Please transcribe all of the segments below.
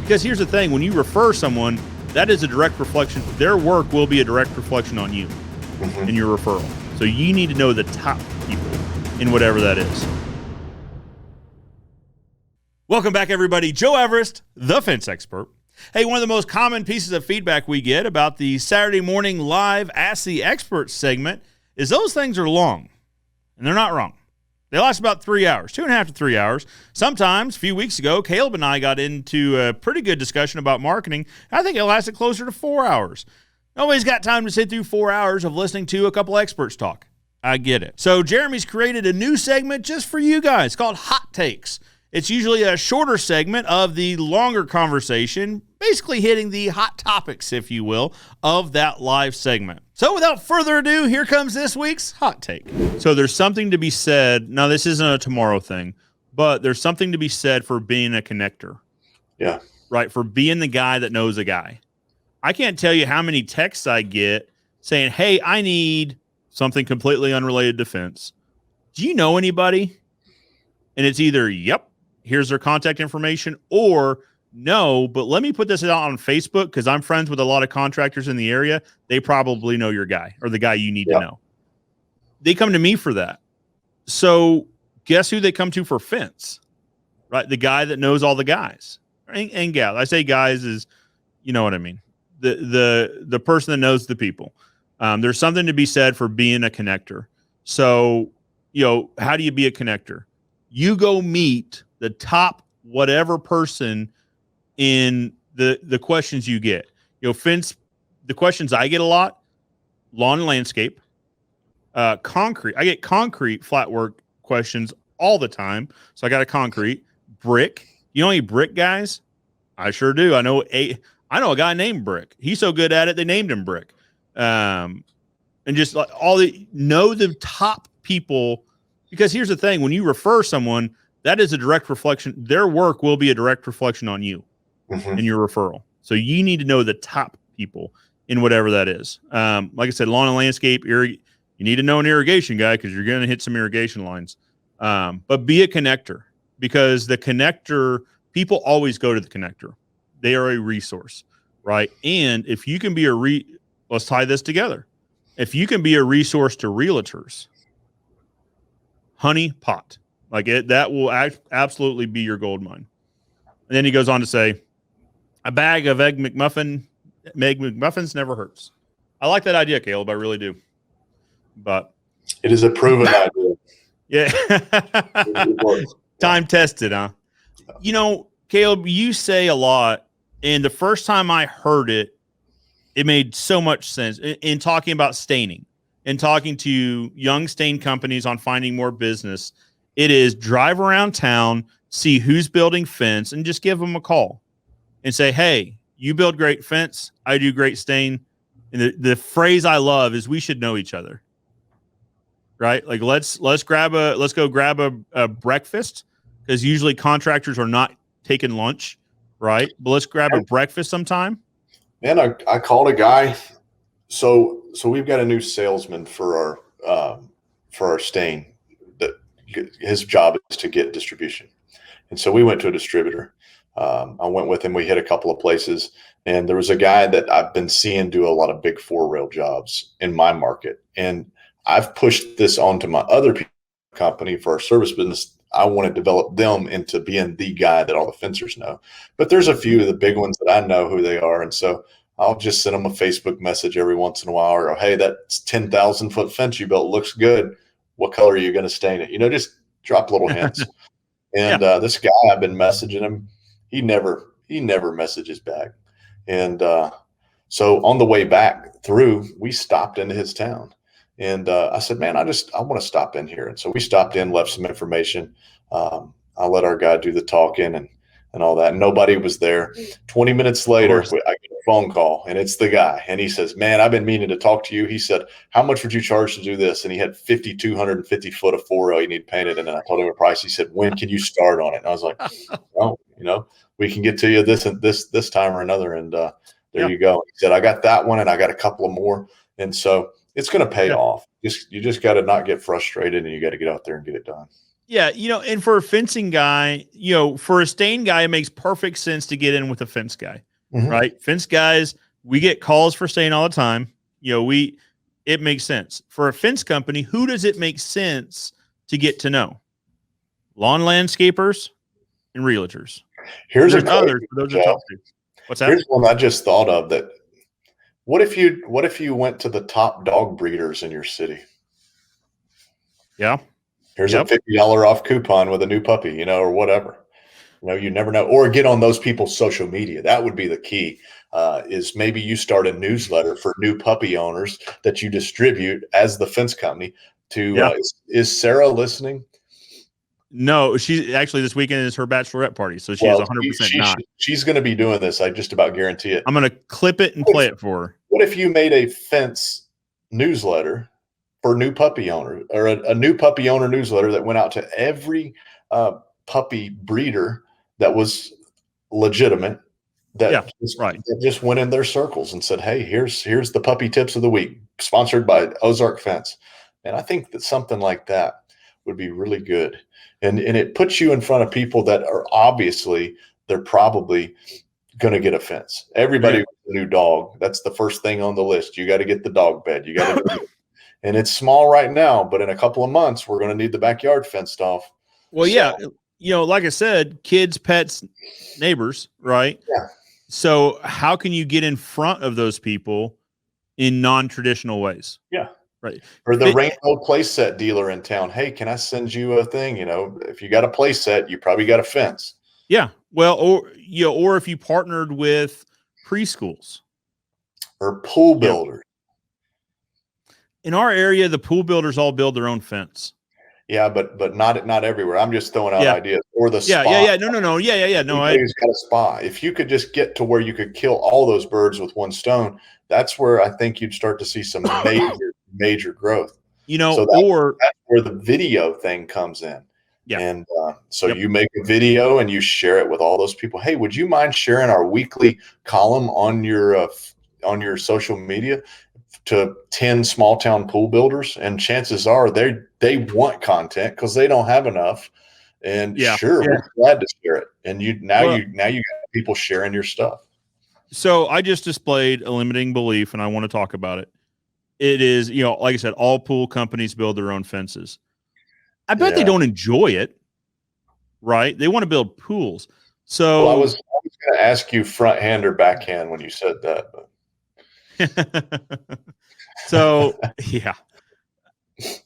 Because here's the thing, when you refer someone, that is a direct reflection. Their work will be a direct reflection on you in your referral. So you need to know the top people in whatever that is. Welcome back, everybody. Joe Everest, the fence expert. Hey, one of the most common pieces of feedback we get about the Saturday morning live Ask the Expert segment is those things are long, and they're not wrong. They last about 3 hours, 2.5 to 3 hours. Sometimes, a few weeks ago, Caleb and I got into a pretty good discussion about marketing. I think it lasted closer to 4 hours. Nobody's got time to sit through 4 hours of listening to a couple experts talk. I get it. So Jeremy's created a new segment just for you guys called Hot Takes. It's usually a shorter segment of the longer conversation, basically hitting the hot topics, if you will, of that live segment. So without further ado, here comes this week's Hot Take. So there's something to be said. Now, this isn't a tomorrow thing, but there's something to be said for being a connector. Yeah. Right? For being the guy that knows a guy. I can't tell you how many texts I get saying, hey, I need something completely unrelated to fence. Do you know anybody? And it's either, yep, here's their contact information, or no, but let me put this out on Facebook because I'm friends with a lot of contractors in the area. They probably know your guy or the guy you need to know. They come to me for that. So guess who they come to for fence, right? The guy that knows all the guys and gals. I say guys is, you know what I mean? The person that knows the people. There's something to be said for being a connector. So, you know, how do you be a connector? You go meet the top whatever person in the questions you get. You know, fence, the questions I get a lot, lawn and landscape, concrete. I get concrete flat work questions all the time. So I got a concrete, brick. You know any brick guys? I sure do. I know a guy named Brick. He's so good at it, they named him Brick. And just like know the top people, because here's the thing, when you refer someone, that is a direct reflection. Their work will be a direct reflection on you in your referral. So you need to know the top people in whatever that is. Like I said, lawn and landscape, you need to know an irrigation guy because you're going to hit some irrigation lines. But be a connector, because the connector, people always go to the connector. They are a resource, right? And if you can be let's tie this together. If you can be a resource to realtors, honey pot. Like that will absolutely be your gold mine. And then he goes on to say, a bag of Egg McMuffins never hurts. I like that idea, Caleb. I really do. But it is a proven idea. Yeah. Time tested, huh? You know, Caleb, you say a lot. And the first time I heard it, it made so much sense in talking about staining and talking to young stain companies on finding more business. It is drive around town, see who's building fence, and just give them a call and say, hey, you build great fence. I do great stain. And the phrase I love is we should know each other, right? Like let's go grab a breakfast, because usually contractors are not taking lunch, right? But let's grab a breakfast sometime. Man, I called a guy. So we've got a new salesman for our stain. His job is to get distribution. And so we went to a distributor. I went with him. We hit a couple of places, and there was a guy that I've been seeing do a lot of big 4-rail jobs in my market. And I've pushed this onto my other company for our service business. I want to develop them into being the guy that all the fencers know. But there's a few of the big ones that I know who they are. And so I'll just send them a Facebook message every once in a while, or, hey, that 10,000 foot fence you built looks good. What color are you going to stain it? You know, just drop little hints. And this guy, I've been messaging him. He never messages back. And so on the way back through, we stopped into his town. And I said, man, I want to stop in here. And so we stopped in, left some information. I let our guy do the talking and all that. Nobody was there. 20 minutes later, I get a phone call, and it's the guy. And he says, man, I've been meaning to talk to you. He said, how much would you charge to do this? And he had 5,250 foot of 4L you need painted. And then I told him a price. He said, when can you start on it? And I was like, well, you know, we can get to you this time or another. And there you go. He said, I got that one, and I got a couple of more. And so it's going to pay off. You just got to not get frustrated, and you got to get out there and get it done. Yeah, and for a fencing guy, for a stain guy, it makes perfect sense to get in with a fence guy, Mhm. right? Fence guys, we get calls for stain all the time. It makes sense. For a fence company, who does it make sense to get to know? Lawn landscapers and realtors. Here's a There's great others, but one, those are Joe. top two. What's that? Here's one I just thought of that. What if you went to the top dog breeders in your city? Yeah. Here's a Yep. $50 off coupon with a new puppy, or whatever. You never know. Or get on those people's social media. That would be the key. Is maybe you start a newsletter for new puppy owners that you distribute as the fence company. To Yeah. is Sarah listening? No, she's actually this weekend is her bachelorette party, so she is Well, 100% not. she's going to be doing this. I just about guarantee it. I'm going to clip it and play it for her. What if you made a fence newsletter for new puppy owners, or a new puppy owner newsletter that went out to every puppy breeder that was legitimate, Yeah, right. that just went in their circles and said, "Hey, here's the puppy tips of the week, sponsored by Ozark Fence." And I think that something like that would be really good, and it puts you in front of people that are obviously they're probably going to get a fence. Everybody Yeah. with a new dog, that's the first thing on the list. You got to get the dog bed. You got to and it's small right now, but in a couple of months, we're going to need the backyard fenced off. Well, So, yeah, like I said, kids, pets, neighbors, right? yeah. So how can you get in front of those people in non-traditional ways? Yeah. Right. Or the rainbow playset dealer in town. Hey, can I send you a thing? If you got a playset, you probably got a fence. Yeah. Well, or if you partnered with preschools Or pool builders. In our area, the pool builders all build their own fence. Yeah, but not everywhere. I'm just throwing out Yeah. ideas. Or the Yeah. spa. Yeah. No. Yeah. No, Anybody's got a spa. If you could just get to where you could kill all those birds with one stone, that's where I think you'd start to see some major growth. So that's where the video thing comes in. Yeah. And so you make a video and you share it with all those people. Hey, would you mind sharing our weekly column on your social media to 10 small town pool builders? And chances are they want content because they don't have enough. And we're glad to share it. And now you got people sharing your stuff. So I just displayed a limiting belief, and I want to talk about it. It is, like I said, all pool companies build their own fences. I bet they don't enjoy it, right? They want to build pools. So I was going to ask you front hand or backhand when you said that. But. So yeah.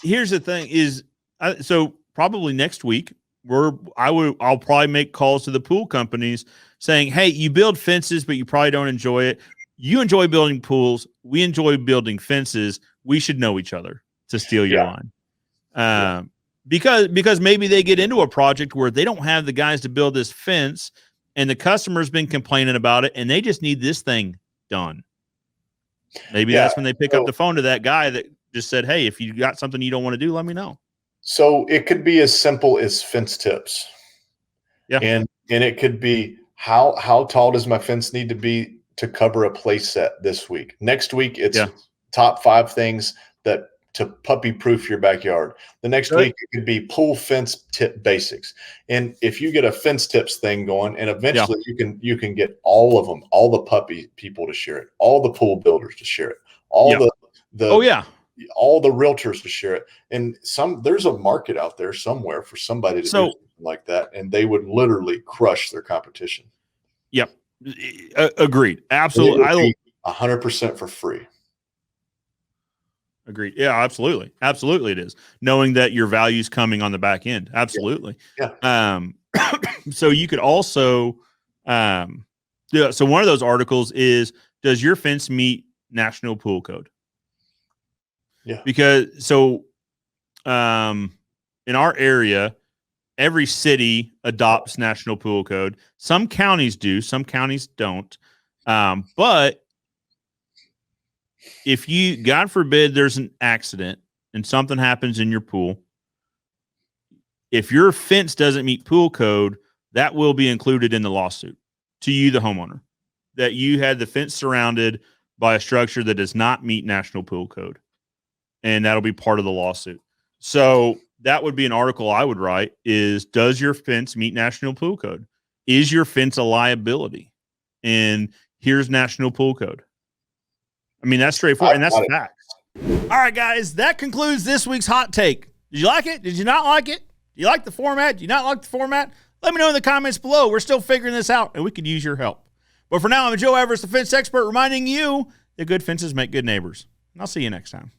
Here's the thing: so probably next week I'll probably make calls to the pool companies saying, "Hey, you build fences, but you probably don't enjoy it. You enjoy building pools. We enjoy building fences. We should know each other to steal your line." Because maybe they get into a project where they don't have the guys to build this fence, and the customer's been complaining about it, and they just need this thing done. Maybe that's when they pick up the phone to that guy that just said, "Hey, if you got something you don't want to do, let me know." So it could be as simple as fence tips. Yeah. And it could be how tall does my fence need to be to cover a play set this week? Next week, it's top 5 things that to puppy proof your backyard. The next week it could be pool fence tip basics. And if you get a fence tips thing going, and eventually you can get all of them, all the puppy people to share it, all the pool builders to share it, all all the realtors to share it. And there's a market out there somewhere for somebody to do something like that, and they would literally crush their competition. Yep. Agreed. Absolutely. 100% for free. Agreed. Yeah, absolutely. Absolutely it is. Knowing that your value's coming on the back end. Absolutely. Yeah. So you could also so one of those articles is, does your fence meet National Pool Code? Yeah. Because in our area, every city adopts National Pool Code. Some counties do, some counties don't. But if you, God forbid, there's an accident and something happens in your pool, if your fence doesn't meet pool code, that will be included in the lawsuit to you, the homeowner, that you had the fence surrounded by a structure that does not meet National Pool Code. And that'll be part of the lawsuit. So that would be an article I would write is, does your fence meet National Pool Code? Is your fence a liability? And here's National Pool Code. I mean, that's straightforward, and that's facts. All right, guys, that concludes this week's Hot Take. Did you like it? Did you not like it? Do you like the format? Do you not like the format? Let me know in the comments below. We're still figuring this out, and we could use your help. But for now, I'm Joe Everest, the fence expert, reminding you that good fences make good neighbors. And I'll see you next time.